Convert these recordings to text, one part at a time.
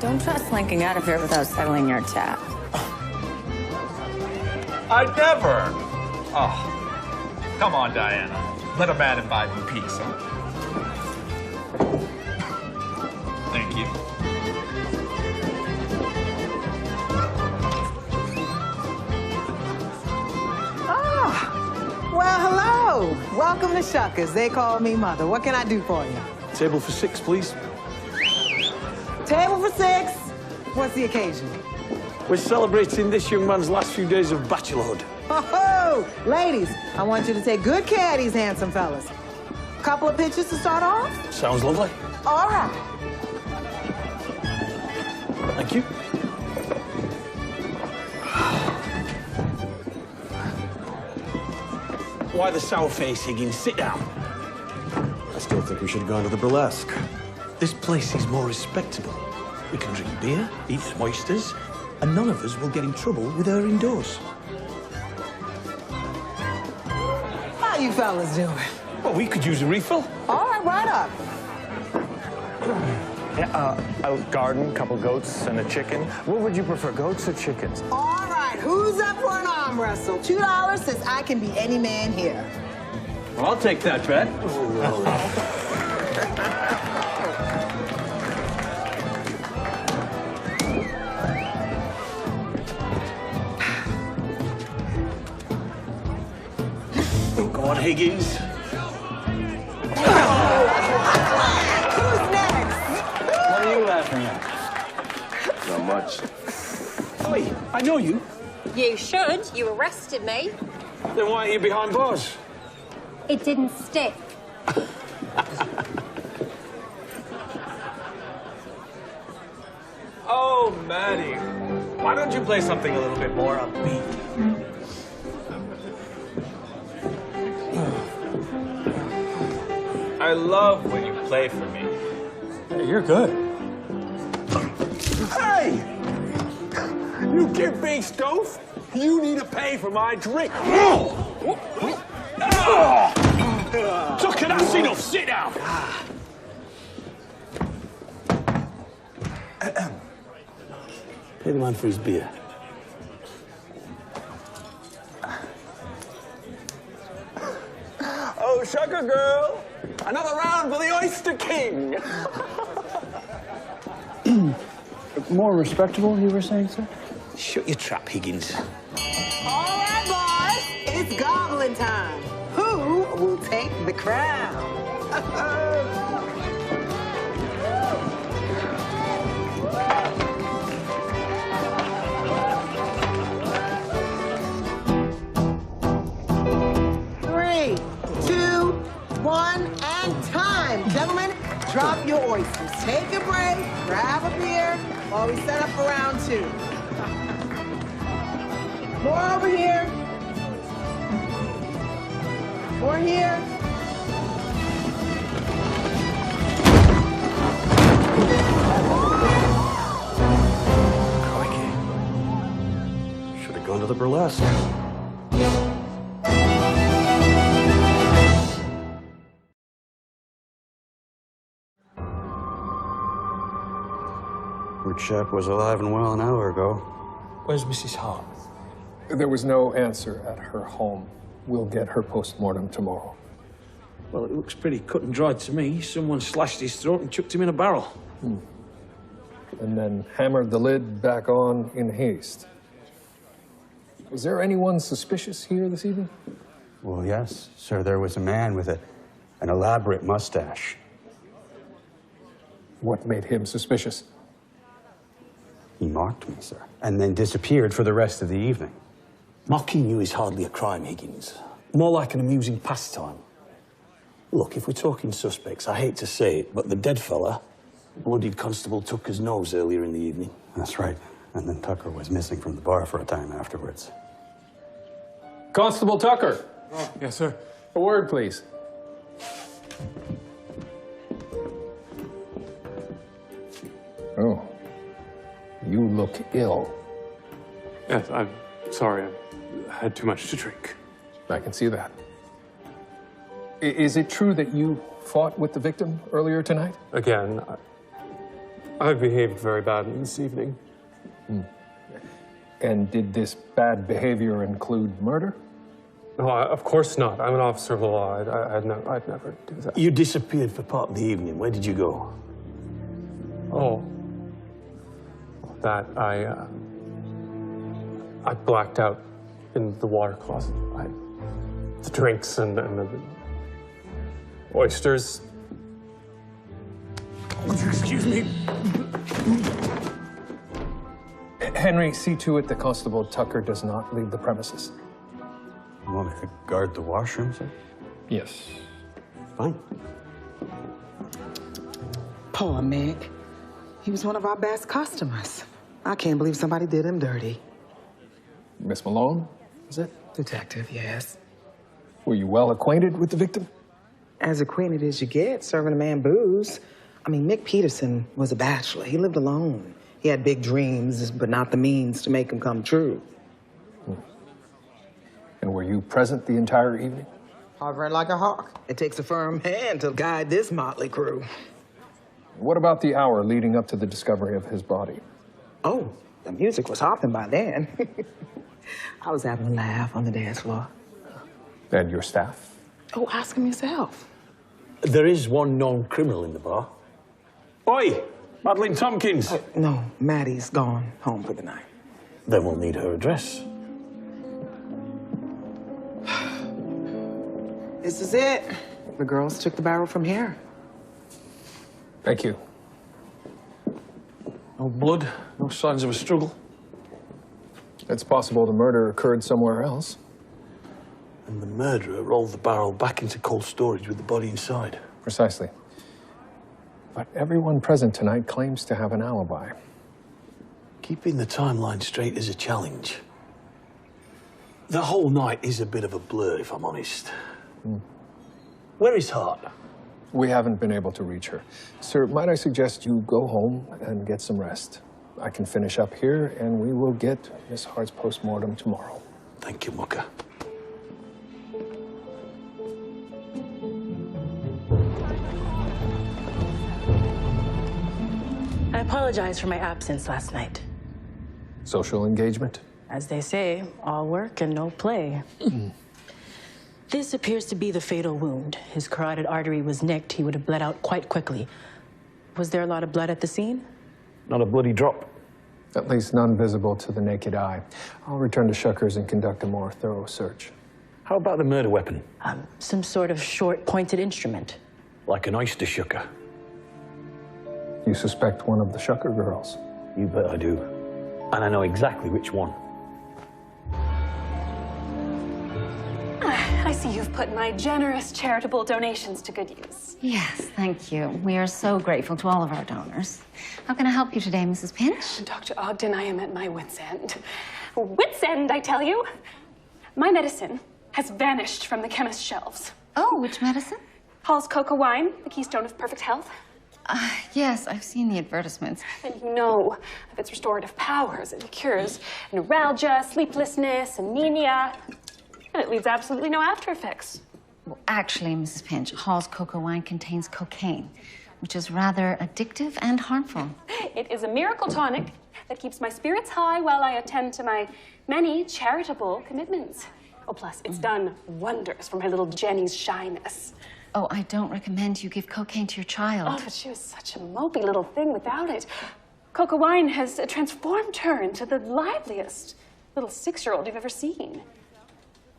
Don't try slinking out of here without settling your tab. I never. Oh, come on, Diana. Let a man imbibe in peace, huh? Thank you. Well, hello. Welcome to Shuckers. They call me Mother. What can I do for you? Table for 6, please. Table for 6. What's the occasion? We're celebrating this young man's last few days of bachelorhood. Oh, ladies, I want you to take good care of these handsome fellas. Couple of pictures to start off? Sounds lovely. All right. Thank you. Why the sour face, Higgins? Sit down. I still think we should have gone to the burlesque. This place is more respectable. We can drink beer, eat oysters, and none of us will get in trouble with her indoors. How you fellas doing? Well, we could use a refill. All right up. Yeah, a garden, couple goats, and a chicken. What would you prefer, goats or chickens? All right, who's up for an arm wrestle? $2 says I can be any man here. Well, I'll take that bet. Go on, Higgins. Who's next? What are you laughing at? Not much. Hey, I know you. You should. You arrested me. Then why are you behind bars? It didn't stick. Oh, Maddie. Why don't you play something a little bit more upbeat? I love when you play for me. Hey, you're good. Hey! You give me stove? You need to pay for my drink. Tucker, that's enough. Sit down. Pay the man for his beer. Oh, sugar girl. Another round for the Oyster King. More respectable, you were saying, sir? Shut your trap, Higgins. All right, boys, it's goblin time. Who will take the crown? 3, 2, 1, and time. Gentlemen, drop your oysters. Take a break, grab a beer, while we set up for round 2. More over here. More here. Crikey. Should have gone to the burlesque. Poor chap was alive and well an hour ago. Where's Mrs. Hart? There was no answer at her home. We'll get her postmortem tomorrow. Well, it looks pretty cut and dried to me. Someone slashed his throat and chucked him in a barrel. And then hammered the lid back on in haste. Was there anyone suspicious here this evening? Well, yes, sir. There was a man with an elaborate mustache. What made him suspicious? He mocked me, sir, and then disappeared for the rest of the evening. Mocking you is hardly a crime, Higgins. More like an amusing pastime. Look, if we're talking suspects, I hate to say it, but the dead fella bloodied Constable Tucker's nose earlier in the evening. That's right. And then Tucker was missing from the bar for a time afterwards. Constable Tucker. Oh, yes, sir. A word, please. Oh. You look ill. Yes, I'm sorry. I had too much to drink. I can see that. Is it true that you fought with the victim earlier tonight? Again, I behaved very badly this evening. And did this bad behavior include murder? No, of course not. I'm an officer of the law. I'd never do that. You disappeared for part of the evening. Where did you go? Oh. That I blacked out in the water closet. The drinks and the oysters. Excuse me. Henry, see to it that Constable Tucker does not leave the premises. You want me to guard the washroom, sir? Yes. Fine. Poor Mick. He was one of our best customers. I can't believe somebody did him dirty. Miss Malone, is it? Detective, yes. Were you well acquainted with the victim? As acquainted as you get, serving a man booze. I mean, Mick Peterson was a bachelor. He lived alone. He had big dreams, but not the means to make them come true. And were you present the entire evening? Hovering like a hawk. It takes a firm hand to guide this motley crew. What about the hour leading up to the discovery of his body? Oh, the music was hopping by then. I was having a laugh on the dance floor. And your staff? Oh, ask him yourself. There is one known criminal in the bar. Oi! Madeline Tompkins! No, Maddie's gone home for the night. Then we'll need her address. This is it. The girls took the barrel from here. Thank you. No blood, no signs of a struggle. It's possible the murder occurred somewhere else. And the murderer rolled the barrel back into cold storage with the body inside. Precisely. But everyone present tonight claims to have an alibi. Keeping the timeline straight is a challenge. The whole night is a bit of a blur, if I'm honest. Where is Hart? We haven't been able to reach her. Sir, might I suggest you go home and get some rest? I can finish up here, and we will get Miss Hart's postmortem tomorrow. Thank you, Mucker. I apologize for my absence last night. Social engagement? As they say, all work and no play. This appears to be the fatal wound. His carotid artery was nicked. He would have bled out quite quickly. Was there a lot of blood at the scene? Not a bloody drop. At least none visible to the naked eye. I'll return to Shuckers and conduct a more thorough search. How about the murder weapon? Some sort of short, pointed instrument. Like an oyster shucker. You suspect one of the Shucker girls? You bet I do. And I know exactly which one. I see you've put my generous charitable donations to good use. Yes, thank you. We are so grateful to all of our donors. How can I help you today, Mrs. Pinch? Dr. Ogden, I am at my wit's end. Wit's end, I tell you. My medicine has vanished from the chemist's shelves. Oh, which medicine? Hall's Cocoa Wine, the keystone of perfect health. Yes, I've seen the advertisements. And you know of its restorative powers. It cures neuralgia, sleeplessness, anemia. And it leaves absolutely no after effects. Well, actually, Mrs. Pinch, Hall's Cocoa Wine contains cocaine, which is rather addictive and harmful. It is a miracle tonic that keeps my spirits high while I attend to my many charitable commitments. Oh, plus, it's done wonders for my little Jenny's shyness. Oh, I don't recommend you give cocaine to your child. Oh, but she was such a mopey little thing without it. Cocoa Wine has transformed her into the liveliest little 6-year-old you've ever seen.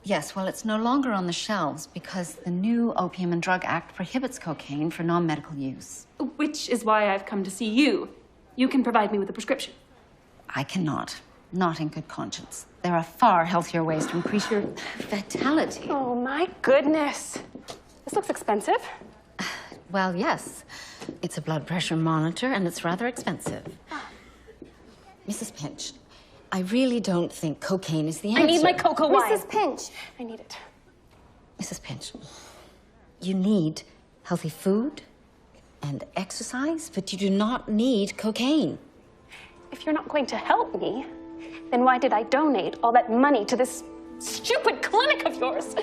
Yes, well, it's no longer on the shelves because the new Opium and Drug Act prohibits cocaine for non-medical use. Which is why I've come to see you. You can provide me with a prescription. I cannot. Not in good conscience. There are far healthier ways to increase your vitality. Oh, my goodness. This looks expensive. Well, yes. It's a blood pressure monitor, and it's rather expensive. Mrs. Pinch, I really don't think cocaine is the answer. I need my cocoa wine. Mrs. Pinch. I need it. Mrs. Pinch, you need healthy food and exercise, but you do not need cocaine. If you're not going to help me, then why did I donate all that money to this stupid clinic of yours?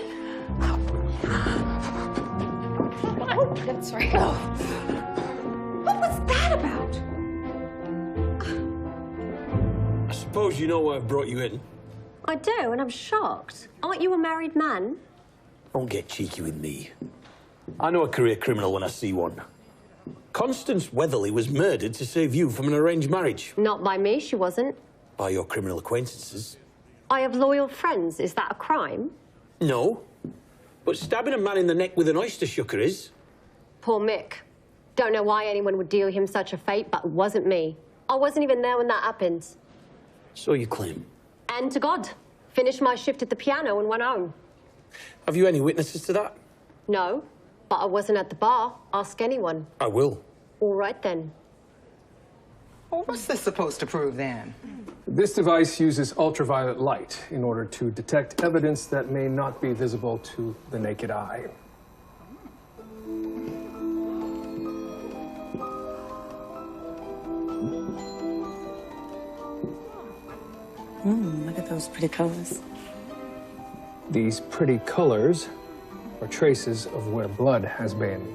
That's right. What was that about? I suppose you know why I've brought you in. I do, and I'm shocked. Aren't you a married man? Don't get cheeky with me. I know a career criminal when I see one. Constance Weatherly was murdered to save you from an arranged marriage. Not by me, she wasn't. By your criminal acquaintances. I have loyal friends. Is that a crime? No. But stabbing a man in the neck with an oyster shucker is. Poor Mick. Don't know why anyone would deal him such a fate, but it wasn't me. I wasn't even there when that happened. So you claim. And to God. Finished my shift at the piano and went home. Have you any witnesses to that? No, but I wasn't at the bar. Ask anyone. I will. All right, then. Well, what's this supposed to prove, then? This device uses ultraviolet light in order to detect evidence that may not be visible to the naked eye. Look at those pretty colors. These pretty colors are traces of where blood has been.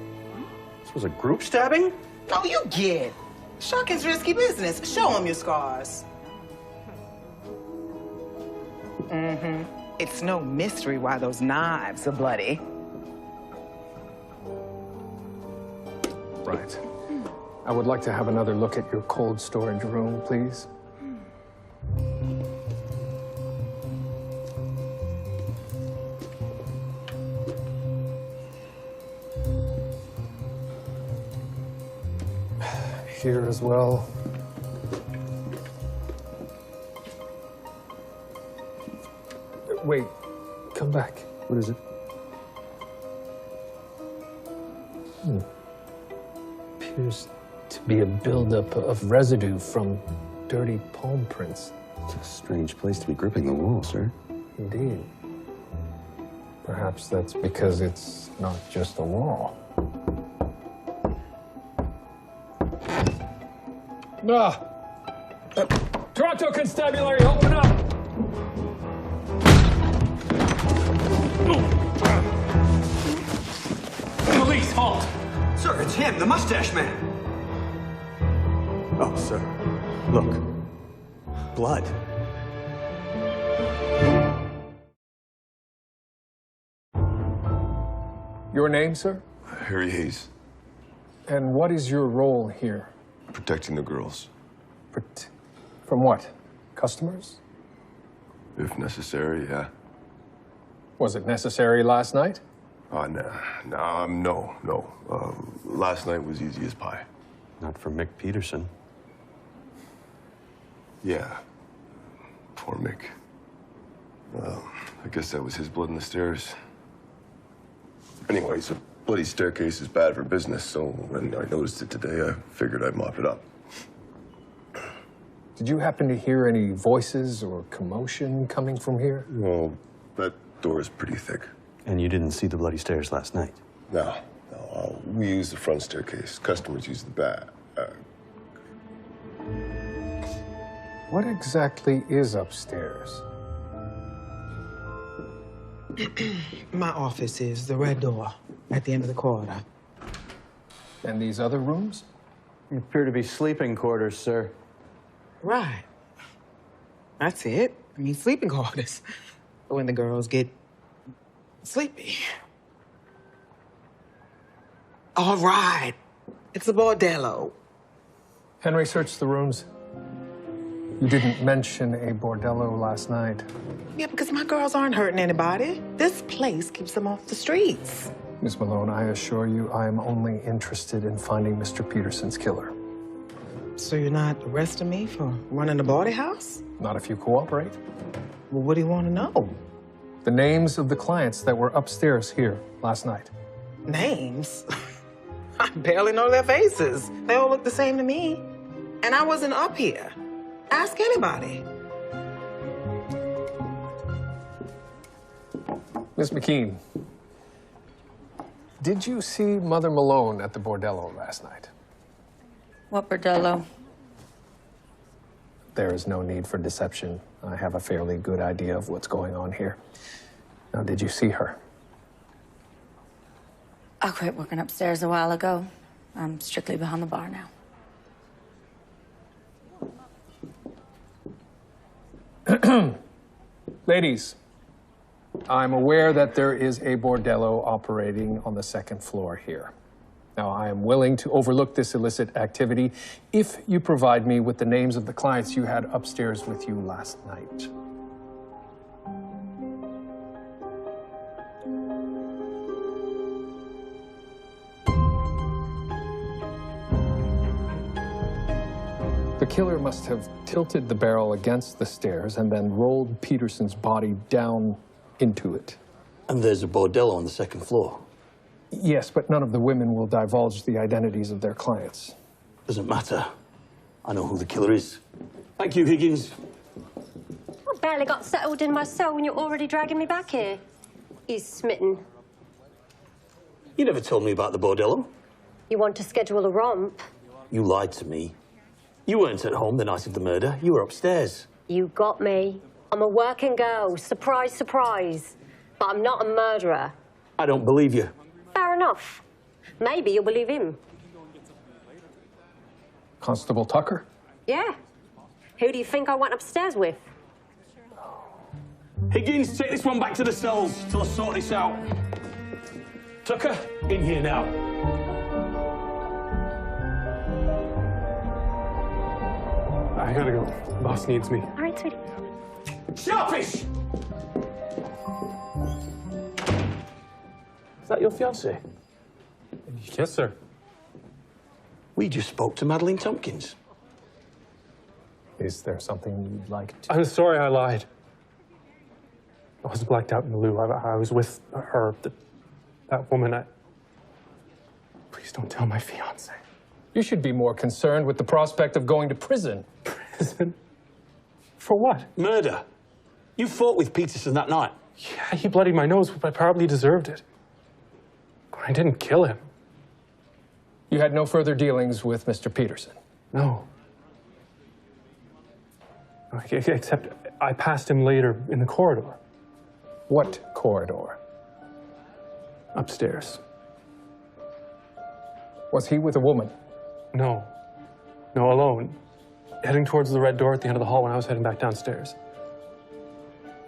This was a group stabbing? No, you get. Shocking's risky business. Show them your scars. It's no mystery why those knives are bloody. Right. I would like to have another look at your cold storage room, please. Here as well. Wait, come back. What is it? Appears to be a buildup of residue from dirty palm prints. It's a strange place to be gripping the wall, sir. Indeed. Perhaps that's because it's not just a wall. Toronto Constabulary, open up! Police, halt! Sir, it's him, the mustache man. Oh, sir. Look. Blood. Your name, sir? Harry Hayes, And what is your role here? protecting the girls, From what? Customers? if necessary, yeah. Was it necessary last night? No. Last night was easy as pie. Not for Mick Peterson. Yeah. Poor Mick. Well, I guess that was his blood in the stairs. Anyways, a bloody staircase is bad for business, so when I noticed it today, I figured I'd mop it up. Did you happen to hear any voices or commotion coming from here? Well, that door is pretty thick. And you didn't see the bloody stairs last night? No. We use the front staircase. Customers use the back. What exactly is upstairs? My office is the red door at the end of the corridor. And these other rooms? They appear to be sleeping quarters, sir. Right. That's it. I mean, sleeping quarters. When the girls get sleepy. All right. It's a bordello. Henry searched the rooms. You didn't mention a bordello last night. Yeah, because my girls aren't hurting anybody. This place keeps them off the streets. Miss Malone, I assure you I am only interested in finding Mr. Peterson's killer. So you're not arresting me for running the bawdy house? Not if you cooperate. Well, what do you want to know? The names of the clients that were upstairs here last night. Names? I barely know their faces. They all look the same to me. And I wasn't up here. Ask anybody. Miss McKean, did you see Mother Malone at the bordello last night? What bordello? There is no need for deception. I have a fairly good idea of what's going on here. Now, did you see her? I quit working upstairs a while ago. I'm strictly behind the bar now. Ladies, I'm aware that there is a bordello operating on the second floor here. Now, I am willing to overlook this illicit activity if you provide me with the names of the clients you had upstairs with you last night. The killer must have tilted the barrel against the stairs and then rolled Peterson's body down into it. And there's a bordello on the second floor. Yes, but none of the women will divulge the identities of their clients. Doesn't matter. I know who the killer is. Thank you, Higgins. I barely got settled in my cell when you're already dragging me back here. He's smitten. You never told me about the bordello. You want to schedule a romp? You lied to me. You weren't at home the night of the murder. You were upstairs. You got me. I'm a working girl. Surprise, surprise. But I'm not a murderer. I don't believe you. Fair enough. Maybe you'll believe him. Constable Tucker? Yeah. Who do you think I went upstairs with? Higgins, take this one back to the cells till I sort this out. Tucker, in here now. I gotta go. Boss needs me. All right, sweetie. Sharpish! Is that your fiancée? Yes, sir. We just spoke to Madeline Tompkins. Is there something you'd like to... I'm sorry I lied. I was blacked out in the loo. I was with her, that woman. Please don't tell my fiancée. You should be more concerned with the prospect of going to prison. Prison? For what? Murder. You fought with Peterson that night. Yeah, he bloodied my nose, but I probably deserved it. But I didn't kill him. You had no further dealings with Mr. Peterson? No. Except I passed him later in the corridor. What corridor? Upstairs. Was he with a woman? No. No, alone. Heading towards the red door at the end of the hall when I was heading back downstairs.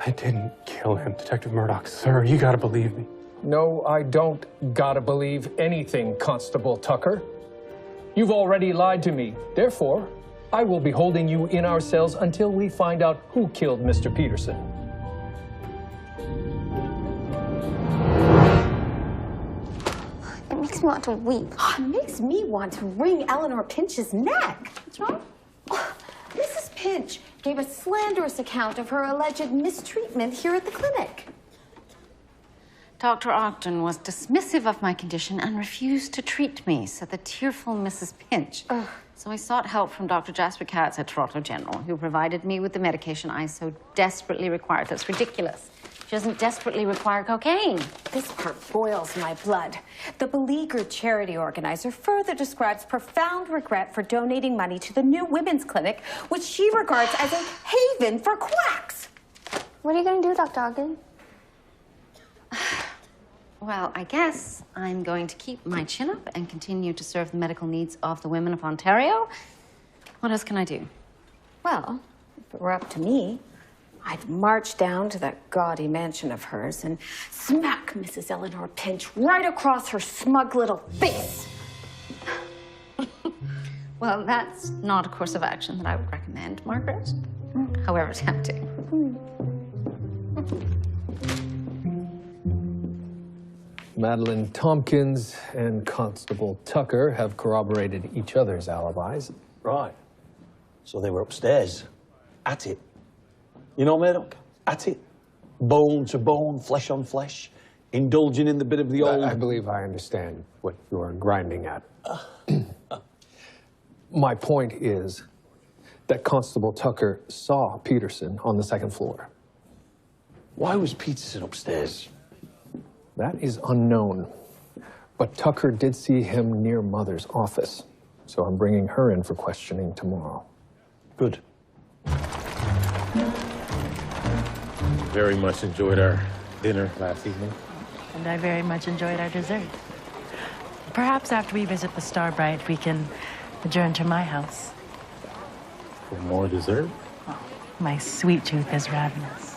I didn't kill him, Detective Murdoch. Sir, you gotta believe me. No, I don't gotta believe anything, Constable Tucker. You've already lied to me. Therefore, I will be holding you in our cells until we find out who killed Mr. Peterson. It makes me want to weep. It makes me want to wring Eleanor Pinch's neck. What's wrong? Mrs. Pinch gave a slanderous account of her alleged mistreatment here at the clinic. Dr. Ogden was dismissive of my condition and refused to treat me, said the tearful Mrs. Pinch. Ugh. So I sought help from Dr. Jasper Katz at Toronto General, who provided me with the medication I so desperately required. That's ridiculous. She doesn't desperately require cocaine. This part boils my blood. The beleaguered charity organizer further describes profound regret for donating money to the new women's clinic, which she regards as a haven for quacks. What are you going to do, Dr. Ogden? Well, I guess I'm going to keep my chin up and continue to serve the medical needs of the women of Ontario. What else can I do? Well, if it were up to me, I'd march down to that gaudy mansion of hers and smack Mrs. Eleanor Pinch right across her smug little face. Well, that's not a course of action that I would recommend, Margaret. However tempting. Madeline Tompkins and Constable Tucker have corroborated each other's alibis. Right. So they were upstairs. At it. You know, Murdoch? At it. Bone to bone, flesh on flesh. Indulging in the bit of the old... I believe I understand what you're grinding at. My point is that Constable Tucker saw Peterson on the second floor. Why was Peterson upstairs? That is unknown. But Tucker did see him near Mother's office. So I'm bringing her in for questioning tomorrow. Good. Very much enjoyed our dinner last evening. And I very much enjoyed our dessert. Perhaps after we visit the Starbright, we can adjourn to my house. For more dessert? Oh, my sweet tooth is ravenous.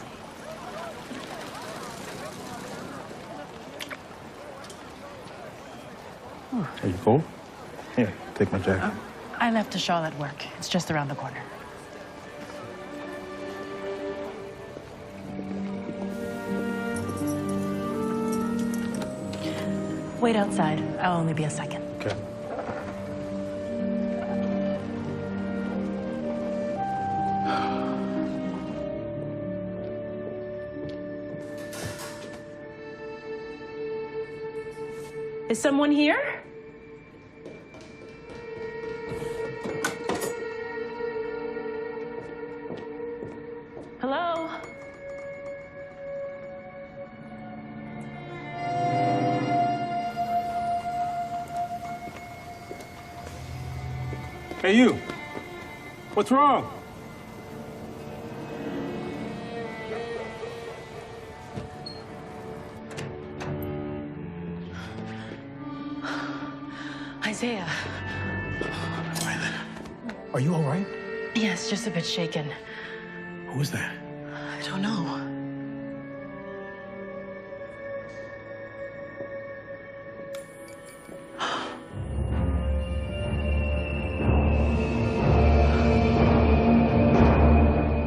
Are you cold? Here, take my jacket. I left a shawl at work. It's just around the corner. Wait outside. I'll only be a second. Okay. Is someone here? Hello? Hey, you. What's wrong? Isaiah. Are you all right? Yes, just a bit shaken. Who was that? I don't know.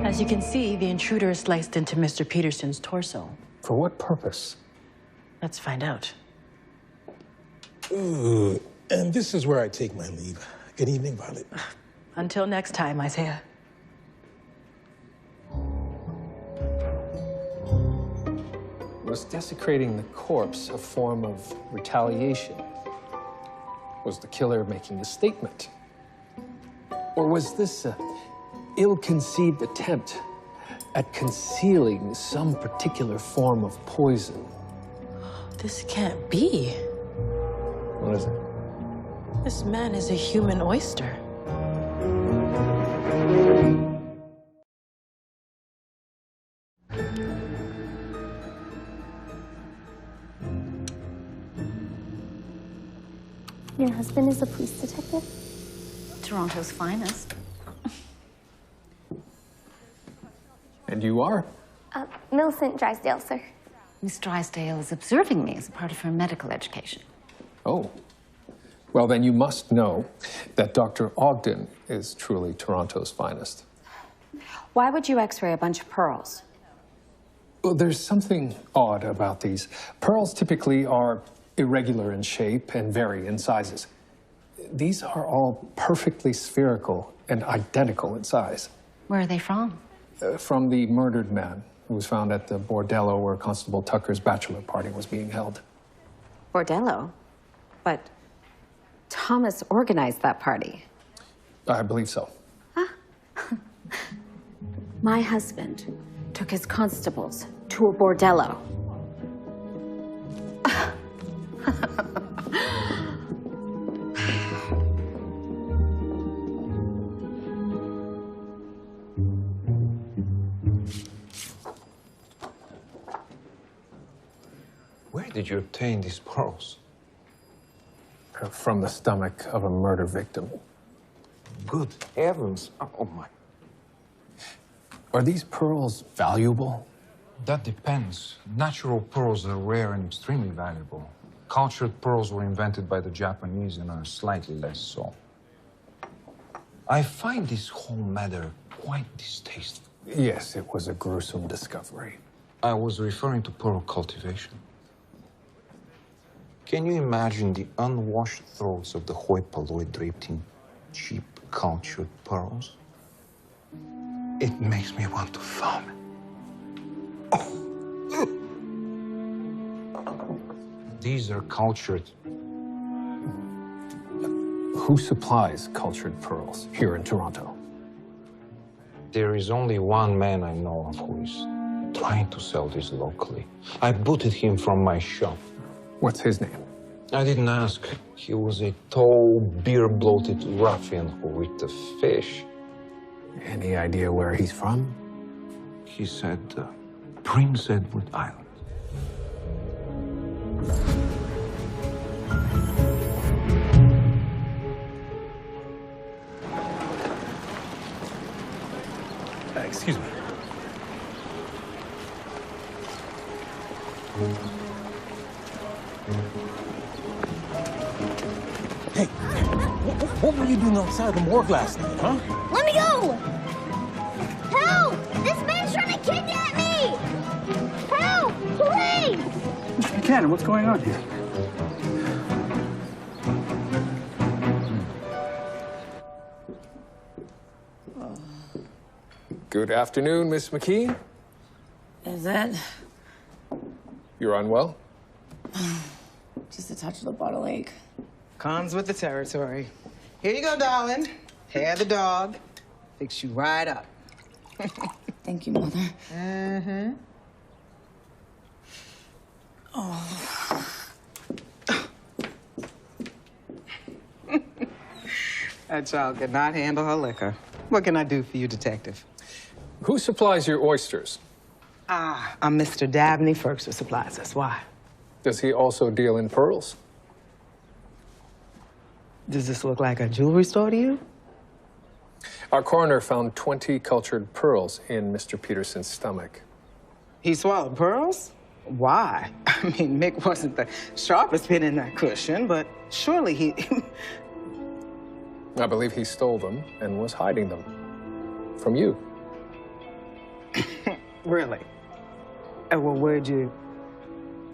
As you can see, the intruder sliced into Mr. Peterson's torso. For what purpose? Let's find out. Ooh, and this is where I take my leave. Good evening, Violet. Until next time, Isaiah. Was desecrating the corpse a form of retaliation? Was the killer making a statement? Or was this an ill-conceived attempt at concealing some particular form of poison? This can't be. What is it? This man is a human oyster. Your husband is a police detective? Toronto's finest. And you are? Millicent Drysdale, sir. Miss Drysdale is observing me as a part of her medical education. Oh. Well, then you must know that Dr. Ogden is truly Toronto's finest. Why would you x-ray a bunch of pearls? Well, there's something odd about these. Pearls typically are irregular in shape and vary in sizes. These are all perfectly spherical and identical in size. Where are they from? From the murdered man who was found at the bordello where Constable Tucker's bachelor party was being held. Bordello? But Thomas organized that party. I believe so. My husband took his constables to a bordello. Where did you obtain these pearls? From the stomach of a murder victim. Good heavens. Oh, my. Are these pearls valuable? That depends. Natural pearls are rare and extremely valuable. Cultured pearls were invented by the Japanese and are slightly less so. I find this whole matter quite distasteful. Yes, it was a gruesome discovery. I was referring to pearl cultivation. Can you imagine the unwashed throats of the hoi polloi draped in cheap, cultured pearls? It makes me want to vomit. These are cultured. Who supplies cultured pearls here in Toronto? There is only one man I know of who is trying to sell these locally. I booted him from my shop. What's his name? I didn't ask. He was a tall, beer-bloated ruffian who ate the fish. Any idea where he's from? He said Prince Edward Island. Excuse me. Hey, what were you doing outside the morgue last night, huh? Let me go! Help! This man's trying to kidnap me! Help! Hooray! Mr. Buchanan, what's going on here? Good afternoon, Miss McKee. Is that You're unwell? just a touch of the bottle ache? Comes with the territory. Here you go, darling. Hair the dog. Fix you right up. Thank you, Mother. Mm-hmm. Oh. That child could not handle her liquor. What can I do for you, Detective? Who supplies your oysters? I'm Mr. Dabney Firkser supplies us. Why? Does he also deal in pearls? Does this look like a jewelry store to you? Our coroner found 20 cultured pearls in Mr. Peterson's stomach. He swallowed pearls? Why? I mean, Mick wasn't the sharpest pin in that cushion, but surely he... I believe he stole them and was hiding them from you. Really? Well, where'd you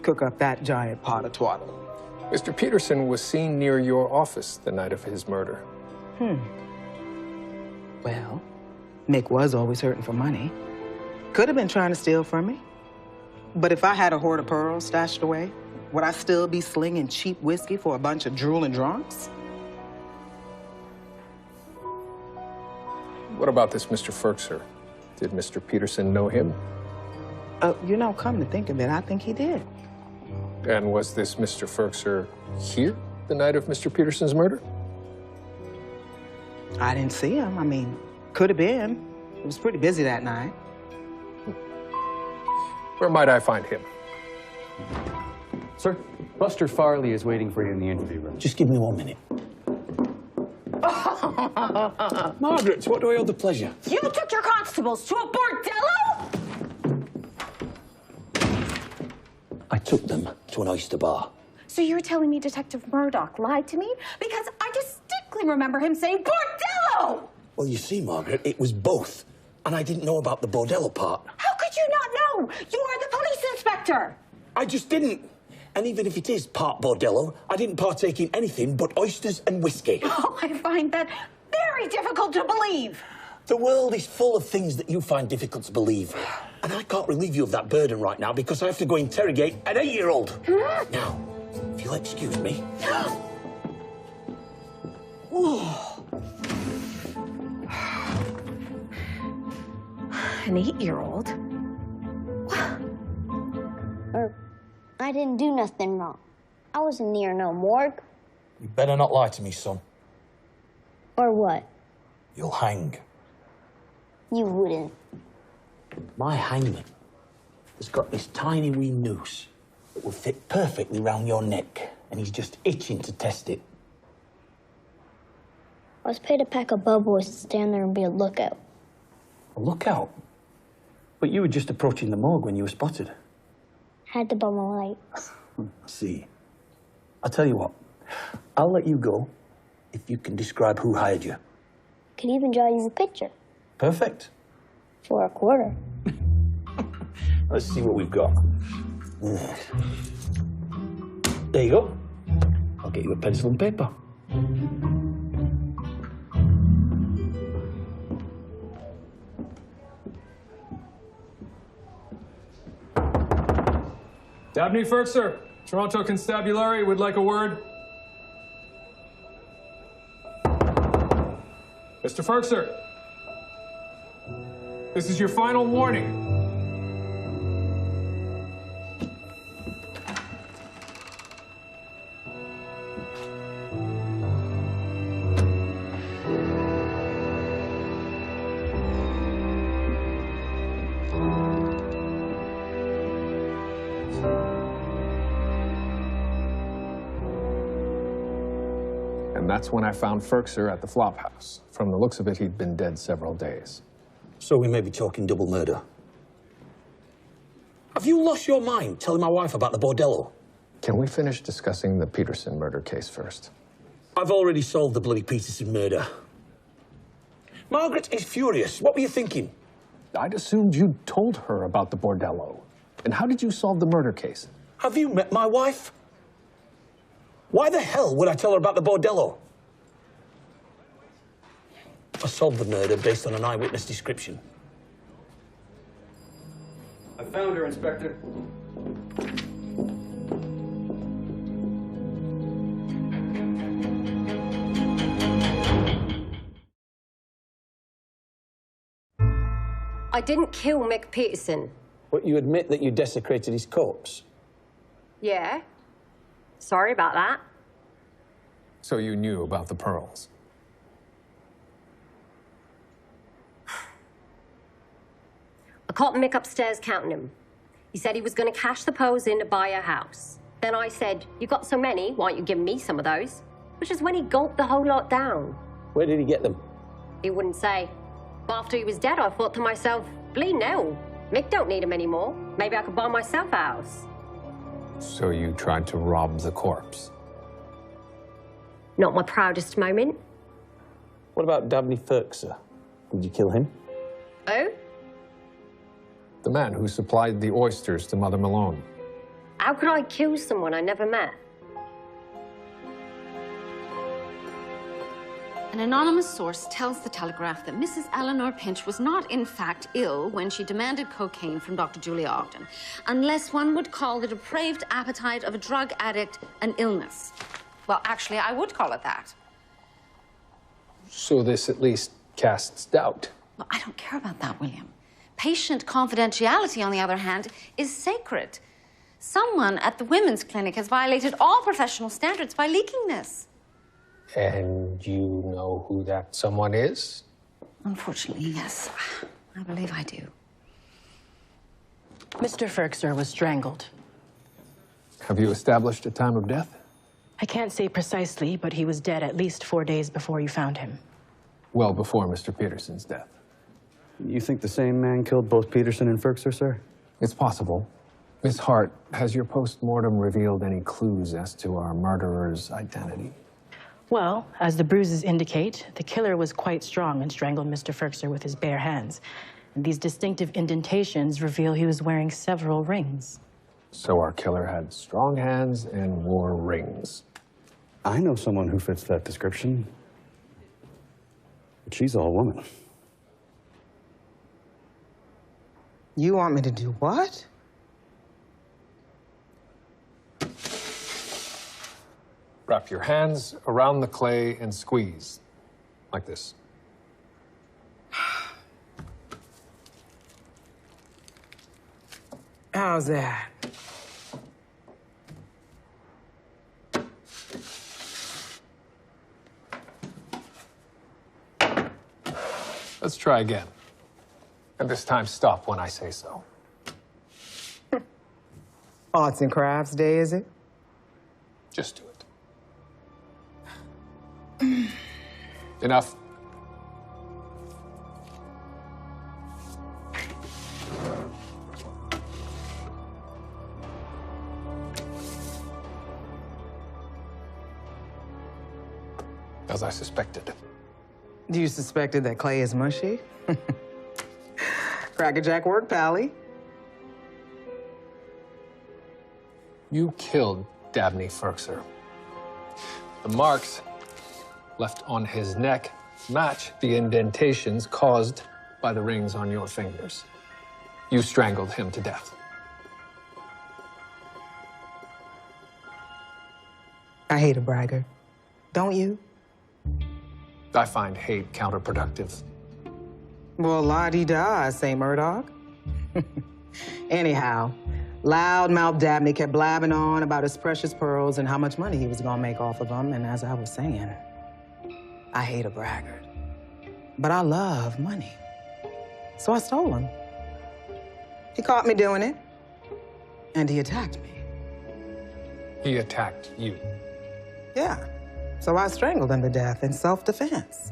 cook up that giant pot of twaddle? Mr. Peterson was seen near your office the night of his murder. Well, Mick was always hurting for money. Could have been trying to steal from me. But if I had a hoard of pearls stashed away, would I still be slinging cheap whiskey for a bunch of drooling drunks? What about this Mr. Firkser? Did Mr. Peterson know him? You know, come to think of it, I think he did. And was this Mr. Firkser here the night of Mr. Peterson's murder? I didn't see him. I mean, could have been. It was pretty busy that night. Where might I find him? Sir, Buster Farley is waiting for you in the interview room. Just give me 1 minute. Margaret, what do I owe the pleasure? You took your constables to a bordello? I took them to an oyster bar. So you're telling me Detective Murdoch lied to me? Because I distinctly remember him saying bordello! Well, you see, Margaret, it was both. And I didn't know about the bordello part. How could you not know? You are the police inspector! I just didn't. And even if it is part bordello, I didn't partake in anything but oysters and whiskey. Oh, I find that very difficult to believe. The world is full of things that you find difficult to believe. And I can't relieve you of that burden right now because I have to go interrogate an 8-year-old. Now, if you'll excuse me. An 8-year-old? I didn't do nothing wrong. I wasn't near no morgue. You better not lie to me, son. Or what? You'll hang. You wouldn't. My hangman has got this tiny wee noose that will fit perfectly round your neck, and he's just itching to test it. I was paid a pack of bubbles to stand there and be a lookout. A lookout? But you were just approaching the morgue when you were spotted. Had to bum a light. See, I'll tell you what. I'll let you go if you can describe who hired you. Could even draw you a picture. Perfect. For a quarter. Let's see what we've got. There you go. I'll get you a pencil and paper. Dabney Firkser, Toronto Constabulary would like a word. Mr. Firkser, this is your final warning. And that's when I found Firkser at the flop house. From the looks of it, he'd been dead several days. So we may be talking double murder. Have you lost your mind telling my wife about the bordello? Can we finish discussing the Peterson murder case first? I've already solved the bloody Peterson murder. Margaret is furious. What were you thinking? I'd assumed you'd told her about the bordello. And how did you solve the murder case? Have you met my wife? Why the hell would I tell her about the bordello? I solved the murder based on an eyewitness description. I found her, Inspector. I didn't kill Mick Peterson. But you admit that you desecrated his corpse? Yeah. Sorry about that. So you knew about the pearls? I caught Mick upstairs counting them. He said he was going to cash the pearls in to buy a house. Then I said, you got so many, why don't you give me some of those? Which is when he gulped the whole lot down. Where did he get them? He wouldn't say. After he was dead, I thought to myself, bleeding hell. Mick don't need them anymore. Maybe I could buy myself a house. So you tried to rob the corpse? Not my proudest moment. What about Dabney Ferkser? Did you kill him? Oh? The man who supplied the oysters to Mother Malone. How could I kill someone I never met? An anonymous source tells the Telegraph that Mrs. Eleanor Pinch was not, in fact, ill when she demanded cocaine from Dr. Julia Ogden, unless one would call the depraved appetite of a drug addict an illness. Well, actually, I would call it that. So this at least casts doubt. Well, I don't care about that, William. Patient confidentiality, on the other hand, is sacred. Someone at the women's clinic has violated all professional standards by leaking this. And you know who that someone is? Unfortunately, yes. I believe I do. Mr. Ferkser was strangled. Have you established a time of death? I can't say precisely, but he was dead at least 4 days before you found him. Well before Mr. Peterson's death. You think the same man killed both Peterson and Ferkser, sir? It's possible. Miss Hart, has your post-mortem revealed any clues as to our murderer's identity? Well, as the bruises indicate, the killer was quite strong and strangled Mr. Ferkser with his bare hands. And these distinctive indentations reveal he was wearing several rings. So our killer had strong hands and wore rings. I know someone who fits that description. But she's all woman. You want me to do what? Wrap your hands around the clay and squeeze, like this. How's that? Let's try again. And this time stop when I say so. Arts and crafts day, is it? Just do it. Enough. As I suspected. You suspected that clay is mushy? Crackerjack work, Pally. You killed Dabney Ferkser. The marks left on his neck match the indentations caused by the rings on your fingers. You strangled him to death. I hate a braggart. Don't you? I find hate counterproductive. Well, la-di-da, I say, Murdoch. Anyhow, loudmouth Dabney kept blabbing on about his precious pearls and how much money he was gonna make off of them. And as I was saying, I hate a braggart. But I love money. So I stole him. He caught me doing it, and he attacked me. He attacked you. Yeah. So I strangled him to death in self-defense.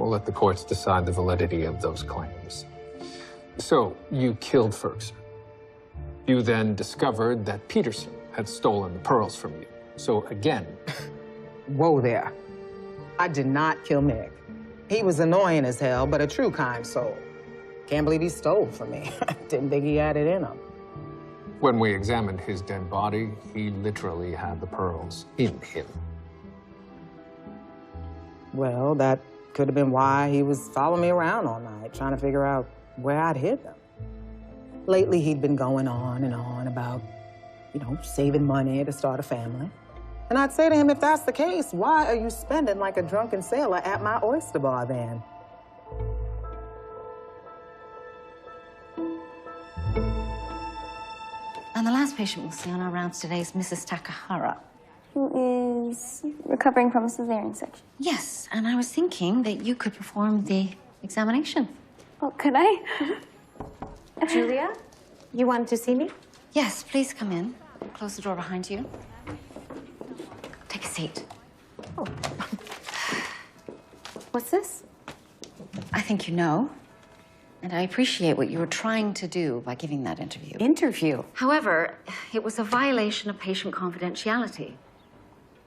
We'll let the courts decide the validity of those claims. So, you killed Ferguson. You then discovered that Peterson had stolen the pearls from you. So, again... Whoa there. I did not kill Mick. He was annoying as hell, but a true kind soul. Can't believe he stole from me. Didn't think he had it in him. When we examined his dead body, he literally had the pearls in him. Well, that could have been why he was following me around all night, trying to figure out where I'd hid them. Lately, he'd been going on and on about, you know, saving money to start a family. And I'd say to him, if that's the case, why are you spending like a drunken sailor at my oyster bar then? And the last patient we'll see on our rounds today is Mrs. Takahara. Who is recovering from a cesarean section. Yes, and I was thinking that you could perform the examination. Oh, could I? Julia, you wanted to see me? Yes, please come in. Close the door behind you. Take a seat. Oh. What's this? I think you know. And I appreciate what you were trying to do by giving that interview. Interview? However, it was a violation of patient confidentiality.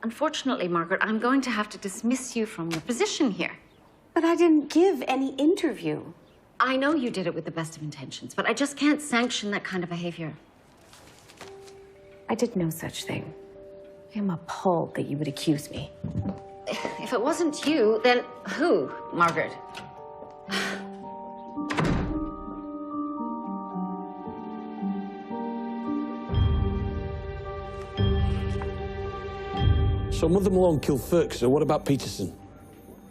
Unfortunately, Margaret, I'm going to have to dismiss you from your position here. But I didn't give any interview. I know you did it with the best of intentions, but I just can't sanction that kind of behavior. I did no such thing. I am appalled that you would accuse me. If it wasn't you, then who, Margaret? So Mother Malone killed Ferguson. What about Peterson?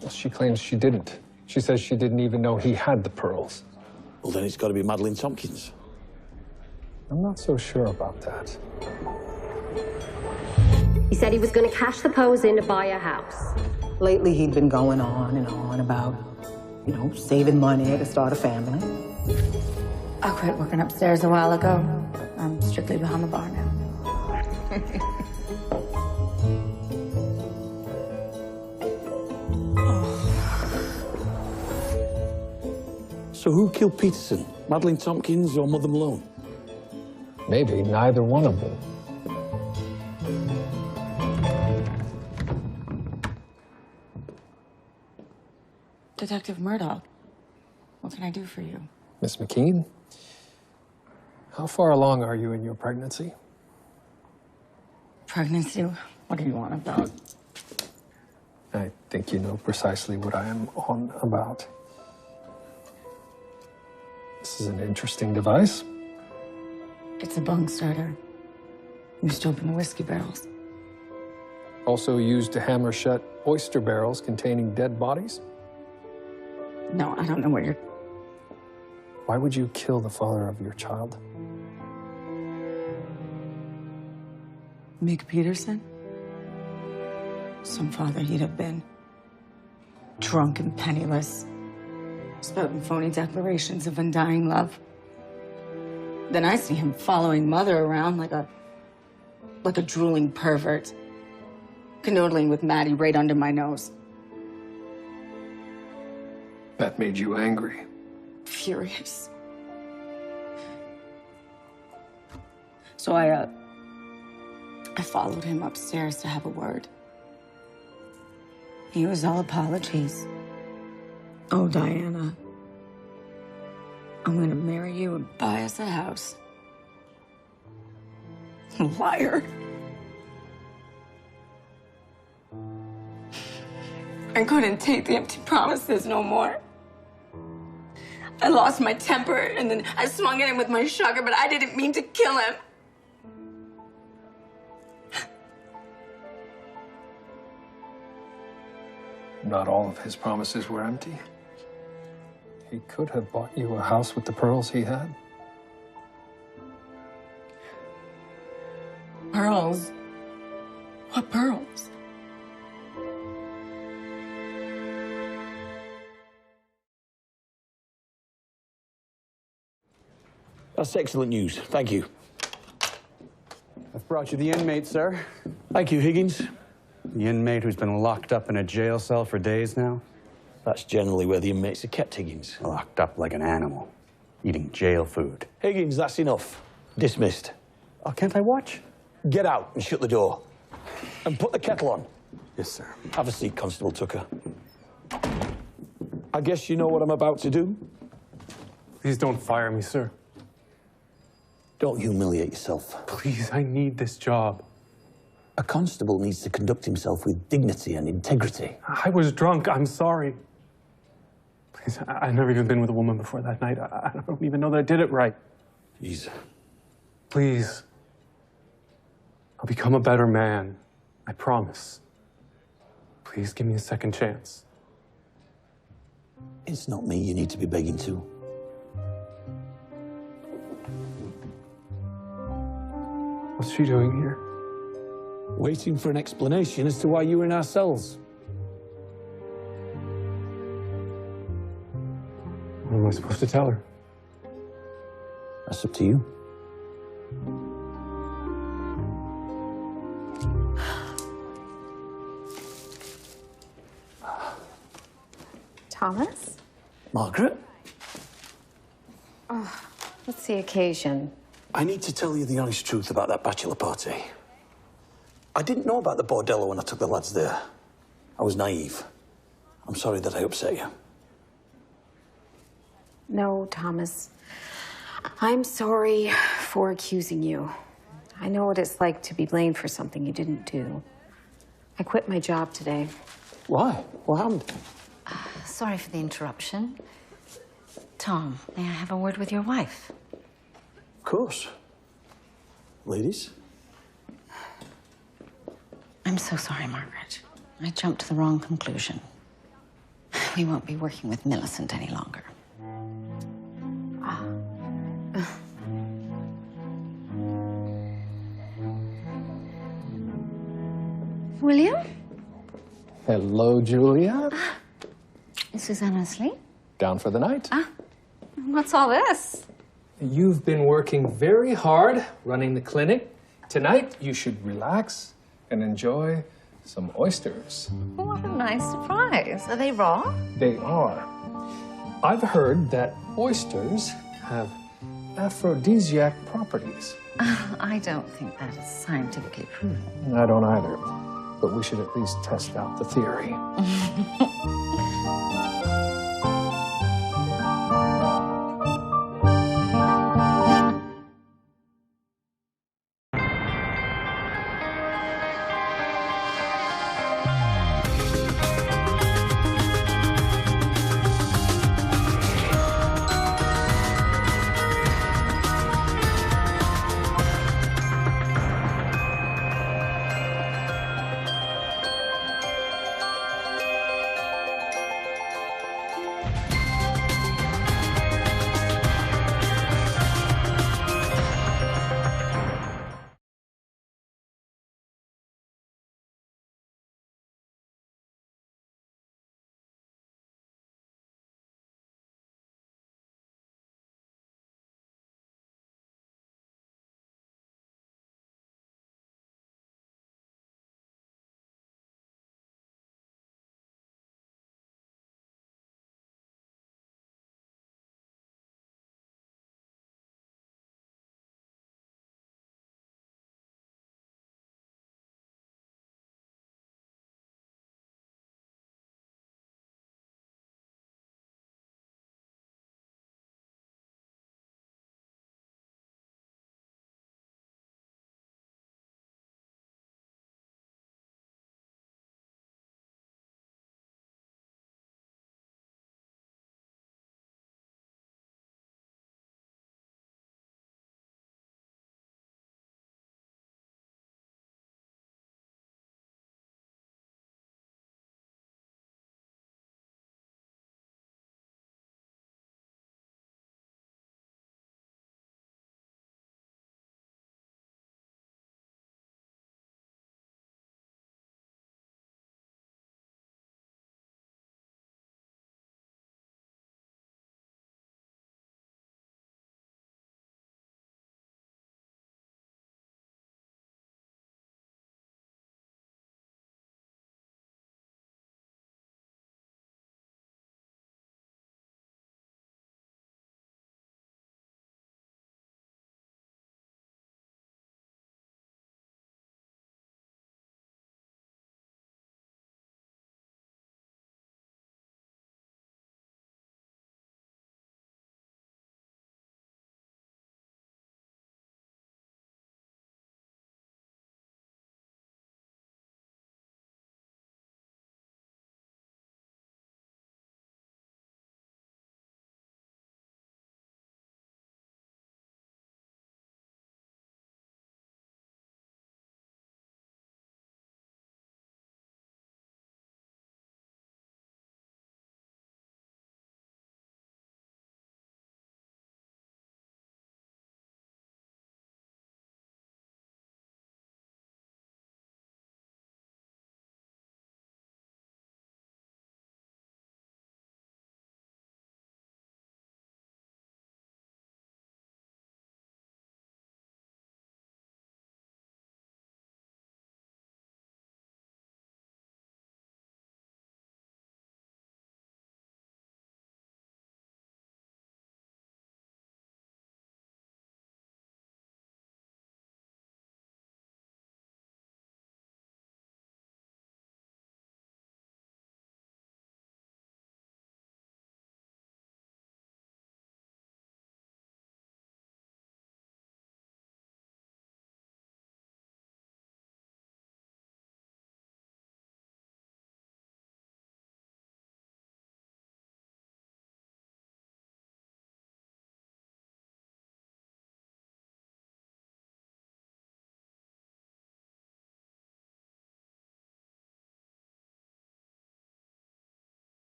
Well, she claims she didn't. She says she didn't even know he had the pearls. Well, then it's got to be Madeline Tompkins. I'm not so sure about that. He said he was going to cash the pearls in to buy a house. Lately, he'd been going on and on about, you know, saving money to start a family. I quit working upstairs a while ago. I'm strictly behind the bar now. So who killed Peterson? Madeline Tompkins or Mother Malone? Maybe neither one of them. Detective Murdoch, what can I do for you? Miss McKean, how far along are you in your pregnancy? Pregnancy? What do you want about? I think you know precisely what I am on about. This is an interesting device. It's a bung starter. Used to open whiskey barrels. Also used to hammer shut oyster barrels containing dead bodies? No, I don't know what you're... Why would you kill the father of your child? Mick Peterson? Some father he'd have been. Drunk and penniless. Spouting phony declarations of undying love. Then I see him following Mother around like a drooling pervert. Canoodling with Maddie right under my nose. That made you angry. Furious. So I followed him upstairs to have a word. He was all apologies. Oh, Diana, I'm gonna marry you and buy us a house. Liar. I couldn't take the empty promises no more. I lost my temper, and then I swung at him with my sugar, but I didn't mean to kill him. Not all of his promises were empty. He could have bought you a house with the pearls he had. Pearls? What pearls? That's excellent news. Thank you. I've brought you the inmate, sir. Thank you, Higgins. The inmate who's been locked up in a jail cell for days now. That's generally where the inmates are kept, Higgins. Locked up like an animal, eating jail food. Higgins, that's enough. Dismissed. Oh, can't I watch? Get out and shut the door. And put the kettle on. Yes, sir. Have a seat, Constable Tucker. I guess you know what I'm about to do? Please don't fire me, sir. Don't humiliate yourself. Please, I need this job. A constable needs to conduct himself with dignity and integrity. I was drunk. I'm sorry. Please, I've never even been with a woman before that night. I don't even know that I did it right. Jeez. Please. I'll become a better man. I promise. Please give me a second chance. It's not me you need to be begging to. What's she doing here? Waiting for an explanation as to why you were in our cells. What am I supposed to tell her? That's up to you. Thomas? Margaret? Oh, what's the occasion? I need to tell you the honest truth about that bachelor party. I didn't know about the bordello when I took the lads there. I was naive. I'm sorry that I upset you. No, Thomas. I'm sorry for accusing you. I know what it's like to be blamed for something you didn't do. I quit my job today. Why? What happened? Sorry for the interruption. Tom, may I have a word with your wife? Of course. Ladies? I'm so sorry, Margaret. I jumped to the wrong conclusion. We won't be working with Millicent any longer. William? Hello, Julia. Susanna asleep? Down for the night? What's all this? You've been working very hard running the clinic. Tonight, you should relax and enjoy some oysters. What a nice surprise. Are they raw? They are. I've heard that oysters have aphrodisiac properties. I don't think that is scientifically proven. I don't either, but we should at least test out the theory.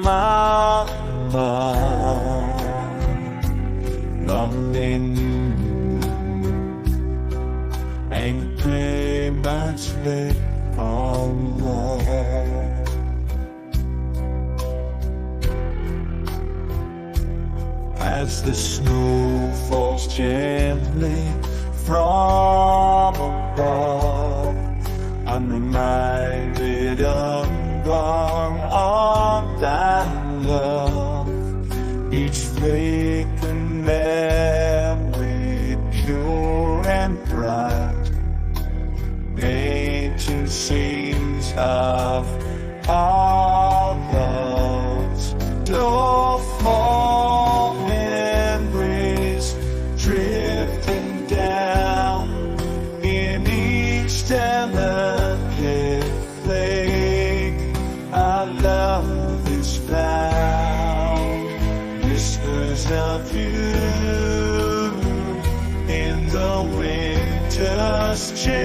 mama, nothing ain't very much late on love. As the snow falls gently from above, I'm reminded of gone on that love. Each flickering memory, pure and bright, ancient scenes of our loves. Doleful memories drifting down in each delicate flake. Our love is found, whispers of you in the winter's chill.